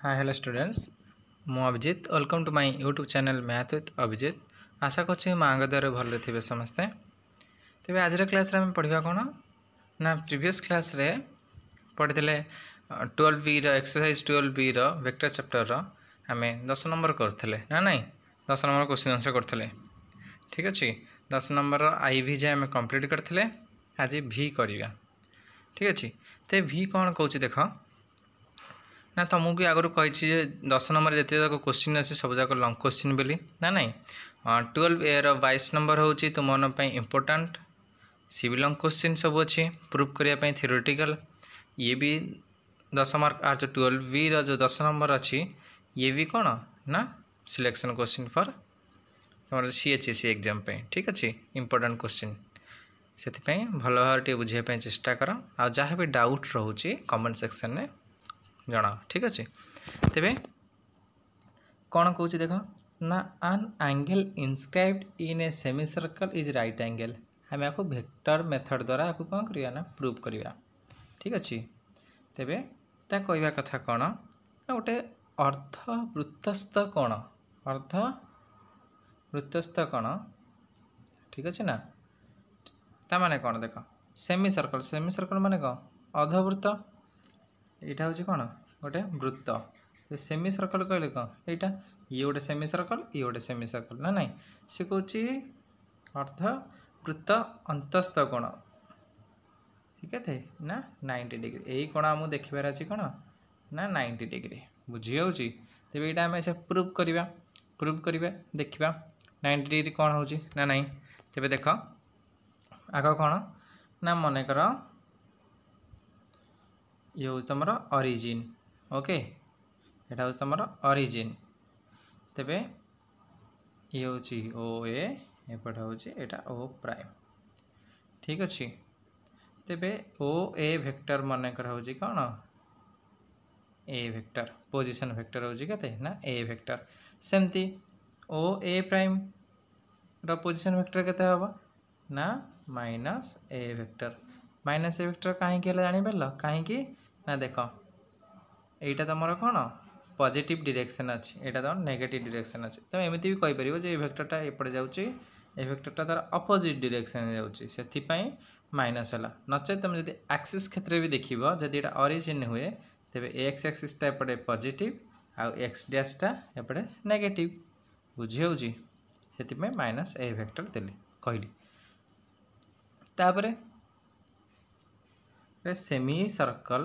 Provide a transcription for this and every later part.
हाँ hello students मु Abhijit welcome to my YouTube channel math with Abhijit. आशा कर माँ द्वारा भले थे समस्ते। तेज आज क्लास आम पढ़ा कौन ना प्रीवियस क्लास रे पढ़ी 12B exercise 12B vector chapter आम 10 नंबर करते ना ना 10 नंबर क्वेश्चन आंसर करते। ठीक अच्छे 10 नंबर IV जाए आम कंप्लीट करते। आज V करवा। ठीक अच्छे तो V कौन कौच देख ना तुमको भी आगु कही 10 नंबर जिते जाक क्वेश्चन अच्छे सब जाक लंग क्वेश्चन बोली ना ना 12A 22 नंबर हूँ तुम मन इम्पोर्टाट सी भी लंग क्वेश्चन सब अच्छी प्रूफ करने थियोरेटिकल ये भी 10 मार्क जो 12B जो 10 नंबर अच्छी ये भी कौन ना सिलेक्शन क्वेश्चन फॉर तुम CHSE एग्जाम पे। ठीक अच्छे इम्पोर्टाट क्वेश्चन से भल भाव बुझाई चेष्टा कर आ जहाँ भी डाउट रोचे कमेंट सेक्शन में जना। ठीक अच्छे तेरे कौन कौच देख ना आन angle inscribed in A semi circle is right angle आम आपको वेक्टर मेथड द्वारा आपको कौन करवा ना प्रूव करवा। ठीक अच्छे तेरे ता कहवा कथा कौन ना गोटे अर्धवृत्तस्थ कौन अर्धवृत्तस्थ कौन। ठीक अच्छे ना ता माने कौन देख सेमी सर्कल माने कौन अर्धवृत्त यहाँ हूँ कौन गोटे वृत्त सेमी सर्कल कहले कौन यहाँ ये गोटे सेमी सर्कल ये गोटे सेमी सर्कल ना ना सी कौच अर्धवृत्त अंतस्थ कोण। ठीक है ना 90 डिग्री यही कोण आमको देखार अच्छे कौन ना 90 डिग्री बुझी हो तेज यहाँ आम प्रूव करवा देखा 90 डिग्री कौन हो ना ना तेज देख आग कौन ना मनकर ये हूँ तुम ओरिजिन। ओके यहाँ हूँ तुम ओरिजिन तेबे ये हूँ OA एपट हूँ यहाँ O प्राइम। ठीक अच्छे तेबे OA वेक्टर मनकर हूँ कौन A वेक्टर पोजिशन वेक्टर हूँ के ना A वेक्टर सेमती OA प्राइम पोजिशन वेक्टर केते हम ना -A वेक्टर -A वेक्टर कहीं जापर कहीं ना देख यहाँ तुम कौन पॉजिटिव डायरेक्शन अच्छी यहाँ तुम नेगेटिव डायरेक्शन अच्छी तुम एमती भी कहीपर जो ये वेक्टरटा एपटे जाऊँगी ये वेक्टरटा तार अपोजिट डायरेक्शन जाऊँगी से माइनस है नचे तुम जब एक्सिस क्षेत्र भी देख जब यहाँ ओरिजिन हुए तेज एक्स एक्सिसटा एपटे पॉजिटिव आउ एक्स डैशटा एपटे नेगेटिव बुझी हो से -A वेक्टर देली कहली तापर सेमी सर्कल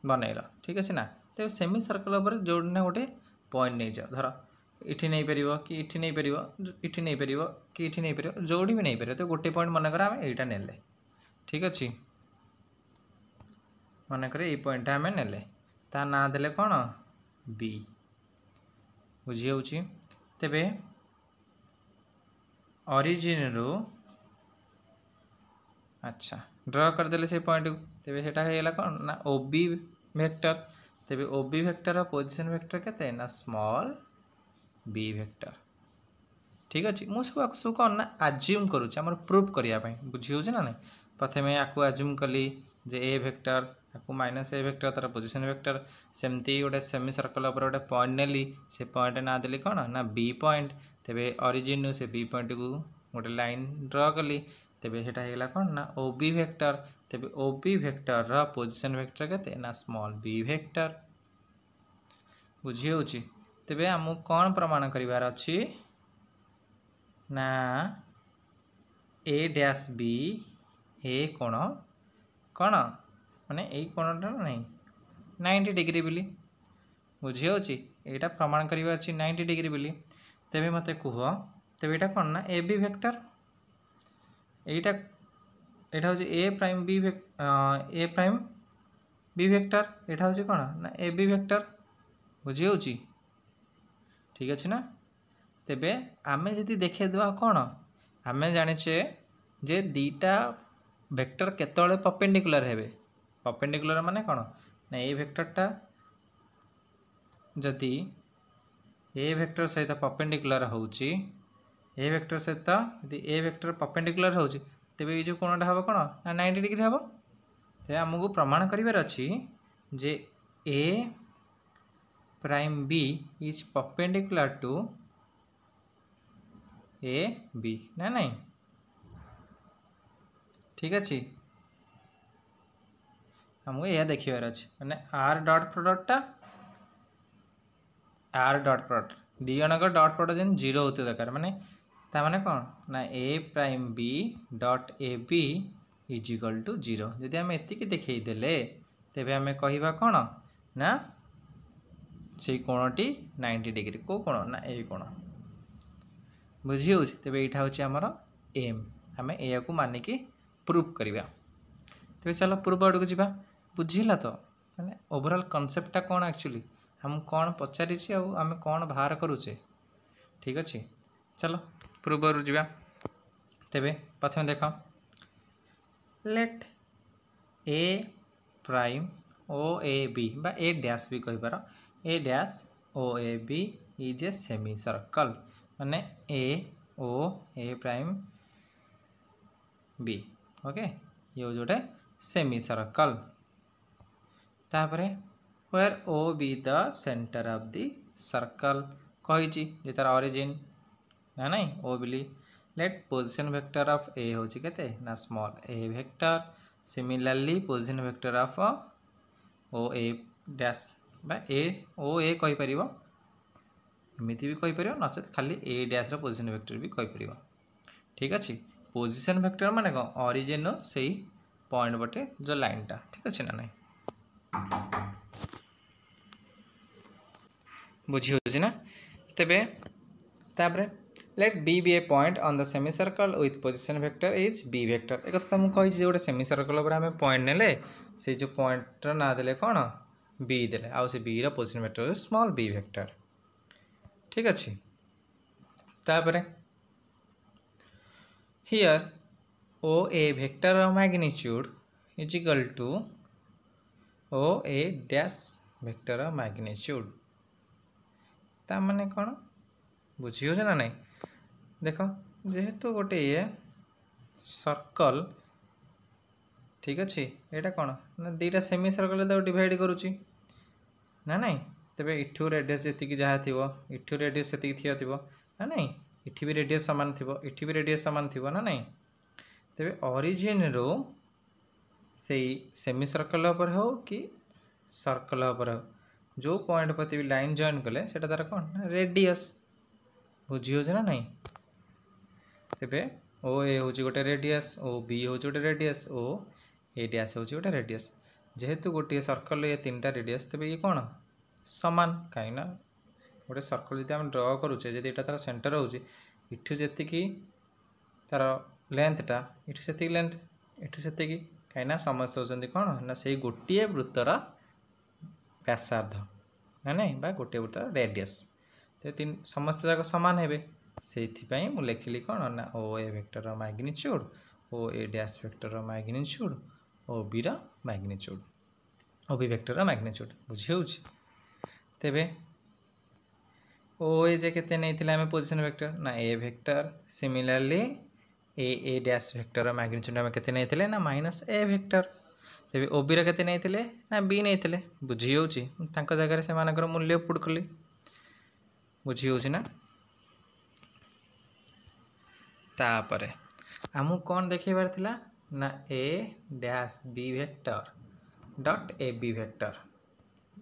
बनइल। ठीक अच्छे ना तो सेमी सर्कल उपर जो ना गोटे पॉइंट नहीं जाओ धर इटी नहीं पार कि इटी नहीं पार इटी नहीं पार कि इटी नहीं पार जोड़ी भी नहीं पार तो गोटे पॉइंट मनकर आम यहाँ नेले। ठीक अच्छे मनकर ये पॉइंट आम नेले ता ना देले कौन B बुझी हो तेबे ओरिजिन रू अच्छा ड्र करदे से पॉइंट को तेज सेटा कौन ना OB वेक्टर तेज OB वेक्टर पोजिशन वेक्टर केते ना स्मॉल b वेक्टर। ठीक अच्छे मुझे सब कौन ना आज्यूम करुच्चे आम प्रूफ करने बुझी हो ना ना प्रथम आपको आज्यूम कली जे A वेक्टर आपको -A वेक्टर तार पोजिशन वेक्टर सेमती गोटे सेमी सर्कल गोटे पॉइंट नेली से पॉइंट ना देली कौन ना B पॉइंट तेरे ओरिजिन से B पॉइंट को गोटे लाइन ड्र कली तेज सेटा कौन ना OB वेक्टर तेज OB वेक्टर पोजिशन वेक्टर केते ना स्मॉल b वेक्टर बुझी हो तेबे आमको कौन प्रमाण करिवार अच्छी ना A डैश B ए कोण कौन माने यही कोणटा नहीं 90 डिग्री बोली बुझी हो यहाँ प्रमाण करिवार अच्छी 90 डिग्री बोली तेबे मते कह तेबे यहाँ कौन ना AB वेक्टर यहाँ हूँ A प्राइम B वेक्टर यहाँ हूँ कौन ना AB वेक्टर बुझी हो ठीक अच्छे ना तेबे आमे जदि देखेदेवा कौन आमे जाचे जे दीटा वेक्टर केतले परपेंडिकुलर हेबे परपेंडिकुलर माने कौन ना ए वेक्टरटा जदि ए वेक्टर सहित परपेंडिकुलर होउची ए वेक्टर सहित यदि ए वेक्टर परपेंडिकुलर होउची तेबे ये जो कोणटा हम कौन ना 90 डिग्री हम तेज आमको प्रमाण करिवार अच्छी जे A prime b is perpendicular to a b ना नहीं ठीक अच्छे हमको यह देखार अच्छे मैंने आर डॉट प्रोडक्टा आर डॉट प्रोडक्ट दी जनक डॉट प्रोडक्ट जेन जीरो होते दरकार माने ताने कौन ना A prime B dot A B is equal to zero जदि आम एतिक देखईदेले तेबे आम कहवा कौन ना से कोणटी 90 डिग्री को कोण ना ए कोण बुझी हो तेबे यहाँ हूँ आमर एम आम या मानिकी प्रूफ करवा तेरे चलो पूर्व आड़ को जी बुझीला तो मैंने ओवरऑल कॉन्सेप्टटा कौन एक्चुअली हम कौन पचारि आम कौन बाहर करुचे ठीक अच्छे चलो पूर्व आड़ जी तेबे प्रथम देख let A prime O A B बा ए डैश भी कहीपर A dash O A B is a semi circle माने A O A prime B okay ये हूँ गोटे सेमी सर्कल तापरे where O be the centre of the circle कही तार ऑरिजिन ना नहीं ओ बिली let position vector of A हूँ केते ना small A vector similarly position vector of O A dash बा ए ओ ए कही परिबो एमिति भी कही परिबो नचेत खाली ए डैश रो पोजिशन वेक्टर भी कही परिबो ठीक अच्छे पोजिशन वेक्टर माने कौन ऑरिजिन से पॉइंट बटे जो लाइनटा ठीक अच्छे ना नहीं बुझी हो ना तेबे तापरे let B be a point on the semi circle with position vector is B vector एक कथा मुझे गोटे सेमी सर्कल उपर आम पॉइंट नेले से जो पॉइंट ना देले कौन बी देले आउ से बी रो position vector small B vector ठीक अच्छे तापरे here O A vector of magnitude is equal to O A dash vector of magnitude ता माने कौन बुझी हो ना नहीं देख जेहेतु गोटे ये सर्कल ठीक अच्छे यहाँ कौन ना दीटा सेमी सर्कल डिवाइड करुच्ची ना नहीं तेरे इठू रेडियस जी जहाँ थी इठू रेडियस से थी ना नहीं इठी भी रेडियस सामान थी इठी भी रेडियस सामान थी ना नहीं तेरे ऑरिजिन रो से सेमी सर्कल हो कि सर्कल हो जो पॉइंट प्रति भी लाइन जॉइन कले से तार कौन रेडियस बुझी हो ना नहीं तेरे ओ ए हूँ गोटे रेडियस ओ बी हूँ गोटे रेडियस ओ ए डैश हूँ गोटे रेडियस जेहेतु गोटे सर्कल ये तीन टा रेडियस तेरे ये कौन सामान कहीं गोटे सर्कल जब आम ड्र करुचे जब यहाँ तार सेंटर हो इठू जी तार लेंथटा इठू से लेंथ इठू से कहीं समस्त होती कौन ना से गोटे वृत्तर व्यासार्ध ना नहीं बा गोटे वृत्तर रेडियस तो तीन समस्त जाक सामान हे से लिखिली कौन ना O A vector magnitude O A dash vector magnitude O B रो magnitude O B vector magnitude बुझी हो तेबे ओ ए जे केते नहीं आम पोजिशन वेक्टर ना A vector similarly A dash vector magnitude आम केते नहीं ना माइनस ए वेक्टर तेबे ओ बी रो केते नहीं ना बी नहीं बुझी हो जगह से मानकर मूल्य पुट कली बुझी हो ना तापरे आमको कौन देखेबार थिला ना A dash B vector dot A B vector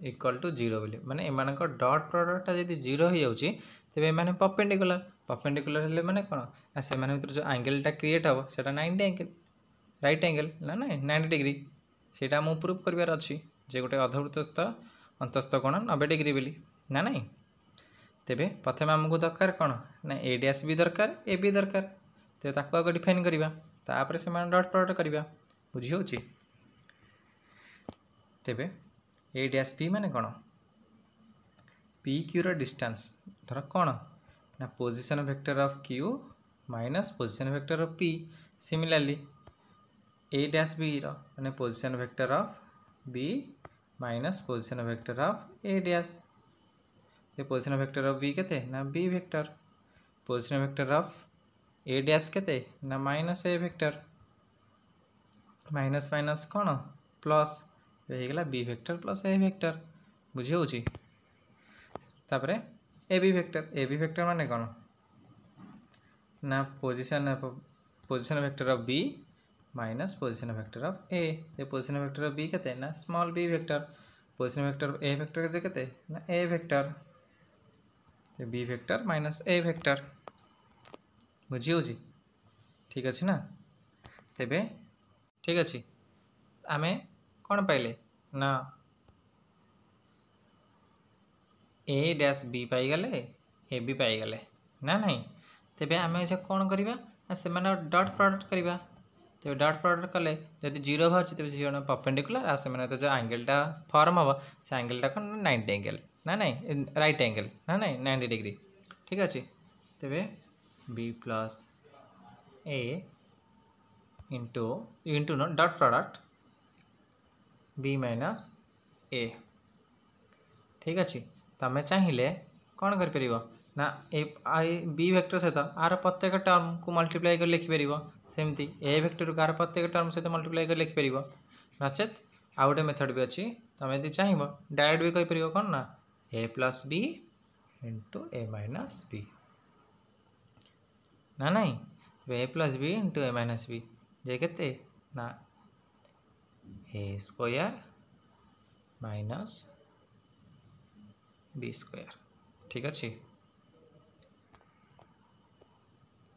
equal to zero बोली माने एमान डॉट प्रोडक्टा जब जीरो हो जाऊँगी तेज एम परपेंडिकुलर हेल्ले माने कौन ना से भर जो एंगेलटा क्रिएट हम से 90 एंगेल राइट एंगेल ना ना 90 डिग्री से प्रूफ करार अच्छी जे गोटे अधवृत्तस्थ अंतस्थ कोण 90 डिग्री बोली ना नहीं तेबे प्रथम आमको दरकार कौन ना ए डैश भी दरकार ए बी दरकार तेज आग डिफाइन करवा तापर से डॉट प्रोडक्ट करवा बुझी हो तेबे ए डैश पी माने कौन पी क्यू रो डिस्टेंस धर कौन ना position vector of Q minus position vector of P similarly A dash B रो माने position vector of B minus position vector of A dash ये पोजिशन वेक्टर ऑफ बी केते ना B vector position vector of A dash केते ना minus A vector minus minus कौन plus ये गला B vector plus A vector बुझी हो तापर ए बी वेक्टर माने कौन ना position vector of B minus position vector of A. Position vector of B केते ना small B vector, position vector of A vector जे केते ना A vector, B vector minus A vector. बुझी होची ठीक अच्छे ना। तेबे ठीक अच्छे आमे कौन पाइले ना A dash B पाईगले A B पाईगले ना नहीं। तेबे आमे जे कौन करिबा ना से माने डॉट प्रोडक्ट करिबा। तेबे डॉट प्रोडक्ट कले जदि 0 बाहर तेबे से जण परपेंडिकुलर आ से माने तो जो एंगलटा फॉर्म हबो से एंगलटा कोन 90 एंगल ना नहीं राइट एंगल ना नहीं 90 डिग्री ठीक अच्छे। तेबे B plus A into into no dot product B minus A ठीक अच्छे। तमें चाहिए कौन कर ना ए बी वेक्टर सहित आर प्रत्येक टर्म को मल्टीप्लाई कर लिखिपर सेमती ए वेक्टर को आर प्रत्येक टर्म सहित मल्टीप्लाई कर लिखिपर नचेत आउ गोटे मेथड भी अच्छी तुम यदि चाहिए डायरेक्ट भी कहीपर कौन ना ए प्लस बी इंटू ए माइनस बी ना नहीं। तो ए प्लस बी इंटू ए माइनस बी जे केते ना ए स्क्वायर माइनस बी स्क्वायर ठीक अच्छे।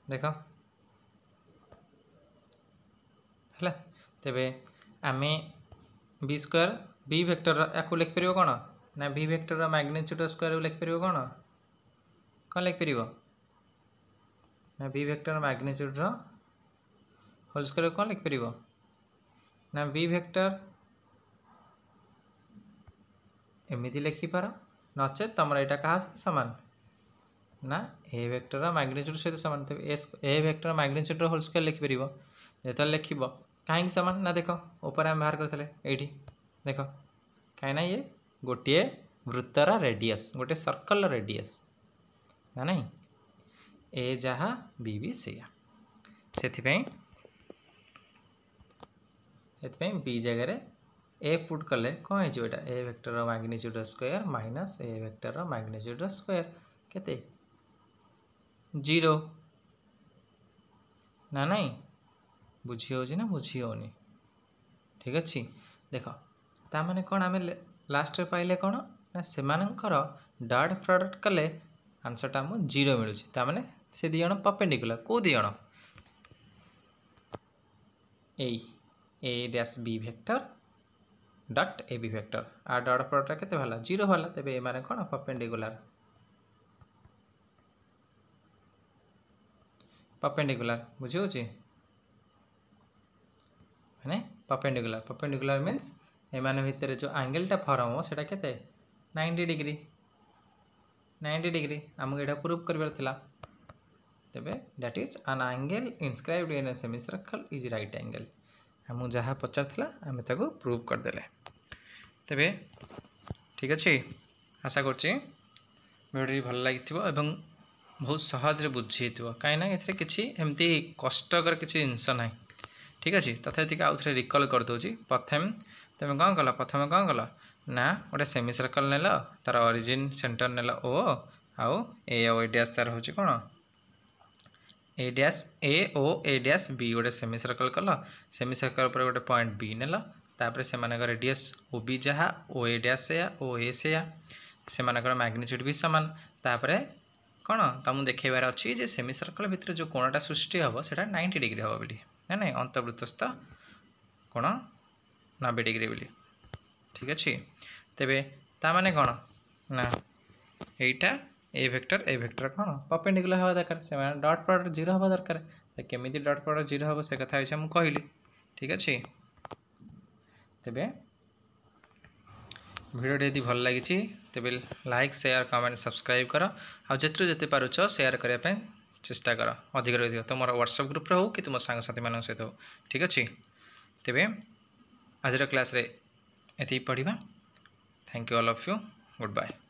देख है तेबे आमे बी स्क्वायर बी वेक्टर या लिखिपर कौन ना बी वेक्टर मैग्नीट्यूड स्क्वायर लिखिपर कौन लिखिपर ना B vector magnitude whole square कौन लिखिपर ना बी वेक्टर एमती लिखिपार नचे तुम यहाँ क्या सामान ना ए वेक्टर मैग्नीट्यूड सहित सामान। तेज ए वेक्टर मैग्नीट्यूड होल स्क्वायर लिखिपर जो लिख कहीं सामान ना देख ऊपर आम बाहर करते ये देख कहीं ये गोटे वृत्तर रेडियस गोटे सर्कल रेडियस ना नहीं ए जहाँ बी भी सैया से बी जगह ए पुट कले कौन हो ए vector magnitude square minus A vector magnitude square केते 0 ना नहीं बुझी हो ना बुझी होनी ठीक अच्छे। देख ताने कौन आम लास्ट पाइले कौन ना से डॉट प्रोडक्ट कले आंसरटा आमको 0 मिलूँ ताने से दी जण परपेंडिकुलर को दी जण A dash B vector dot A B vector आ डॉट प्रोडक्ट केते भला 0 भला तेबे ए माने कौन परपेंडिकुलर बुझी होची माने परपेंडिकुलर मीन्स ए माने भितर जो एंगलटा फॉर्म हो सेटा केते 90 डिग्री आमको एटा प्रूफ करबार थिला। तेबे that is an angle inscribed in A semicircle is right angle आमको जहाँ पचार थिला आम ताको प्रूफ करदेले। तेबे ठीक अच्छे आशा करछि वीडियो भल लगी एवं बहुत सहज बुझी कहीं ये किसी एमती कष्टकर किसी जिनस ना ठीक अच्छे। तथा आउ थे रिकल करदे प्रथम तुम कौन कल प्रथम कौन कल ना गोटे सेमी सर्कल नेल तार ओरिजिन सेंटर नेल ओ आउ ए डैश तार हूँ कौन ए dash A O A dash B गोटे सेमी सर्कल कल सेमी सर्कल पर गोटे पॉइंट बी नेल तापर से रेडियस ओ बी जहाँ ओ ए डैश से ओ ए से से मैग्नीट्यूड भी सामान तापर कौन तुमको देखेबार अच्छी जे सेमी सर्कल भितर जो कोणटा सृष्टि हम से 90 डिग्री हम बोली ना नहीं अंतर्वृत्तस्थ कोण 90 डिग्री बोली ठीक अच्छे। तेबे तामाने कौन ना एटा ए वेक्टर कौन परपेंडिकुलर हवा दरकार से डॉट प्रोडक्ट 0 हवा दरकार केमी डॉट प्रोडक्ट 0 हम से कथा मुझे कहली ठीक अच्छे। तेबे वीडियो यदि भल लगी तेबे लाइक शेयर कमेंट सब्सक्राइब कर आ जिते पारुच शेयर करने चेष्टा कर अधिक तुम व्हाट्सएप ग्रुप हो कि तुम सांगसाथी मान सहित हो ठीक अच्छे। तेबे आज क्लास रे एति पढ़िबा। Thank you all of you good bye.